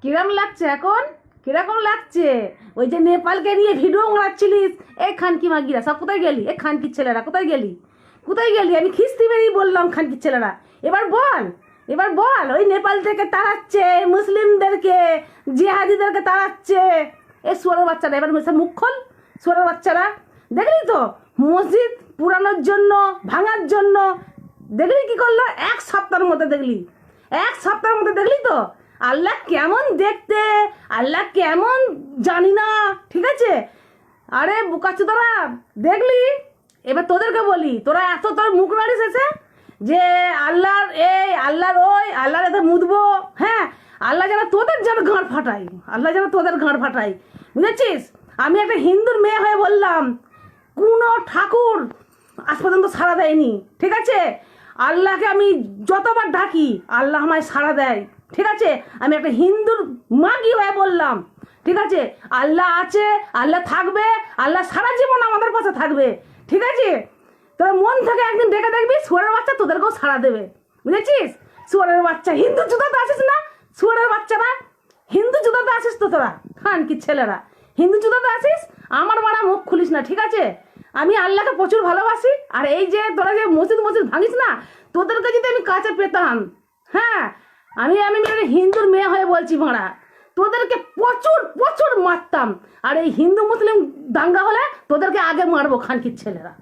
কিরম লাগছে এখন? কিরকম লাগছে? ওই যে নেপালকে নিয়ে ভিডিও বানাচ্ছিলিস, এই খানকি মাগিরা সব কোথায় গেলি? এই খানকির ছেলেরা কোথায় গেলি? কোথায় গেলি? আমি খিস্তি বেরিয়ে বললাম খানকির ছেলেরা। এবার বল, এবার বল। ওই নেপাল থেকে তাড়াচ্ছে মুসলিমদেরকে, জিহাদিদেরকে তাড়াচ্ছে। এই সুয়ারের বাচ্চারা এবার মুখ খোল। সুয়ারের বাচ্চারা দেখলি তো মসজিদ পুরানোর জন্য, ভাঙার জন্য দেখলি কি করলো? এক সপ্তাহের মধ্যে দেখলি, এক সপ্তাহের মধ্যে দেখলি তো আল্লাহ কেমন দেখতে, আল্লাহ কেমন জানি না, ঠিক আছে? আরে বোকাচোদারা দেখলি? এবার তোদেরকে বলি, তোরা এত তোর মুখ নাড়িস এসে যে আল্লাহর এই আল্লাহর ওই আল্লাহর এতে মুদবো। হ্যাঁ, আল্লাহ যেন তোদের যেন গাঁড় ফাটাই, আল্লাহ যেন তোদের গাঁড় ফাটাই, বুঝেছিস? আমি একটা হিন্দুর মেয়ে হয়ে বললাম, কোনো ঠাকুর আজ পর্যন্ত সাড়া দেয়নি, ঠিক আছে? আল্লাহকে আমি যতবার ডাকি আল্লাহ আমায় সাড়া দেয়, ঠিক আছে? আমি একটা হিন্দুর মাগি হয়ে বললাম, ঠিক আছে? আল্লাহ আছে, আল্লাহ থাকবে, আল্লাহ সারা জীবন আমাদের পাশে থাকবে, ঠিক আছে? তোরা মন থেকে একদিন ডেকে দেখবি সুয়ারের বাচ্চা তোদেরকেও সাড়া দেবে, বুঝেছিস? সুয়ারের বাচ্চা হিন্দু জুতাতে আসিস না, সুয়ারের বাচ্চারা হিন্দু জুতাতে আসিস তো তোরা, খান কি ছেলেরা হিন্দু জুতাতে আসিস। আমার মারা মুখ খুলিস না, ঠিক আছে? আমি আল্লাহকে প্রচুর ভালোবাসি। আর এই যে তোরা যে মসজিদ মসজিদ ভাঙিস না, তোদেরকে যদি আমি কাছে পেতাম, হ্যাঁ, আমি আমি একটা হিন্দুর মেয়ে হয়ে বলছি মারা, তোদেরকে প্রচুর প্রচুর মারতাম। আর এই হিন্দু মুসলিম দাঙ্গা হলে তোদেরকে আগে মারবো খানকির ছেলেরা।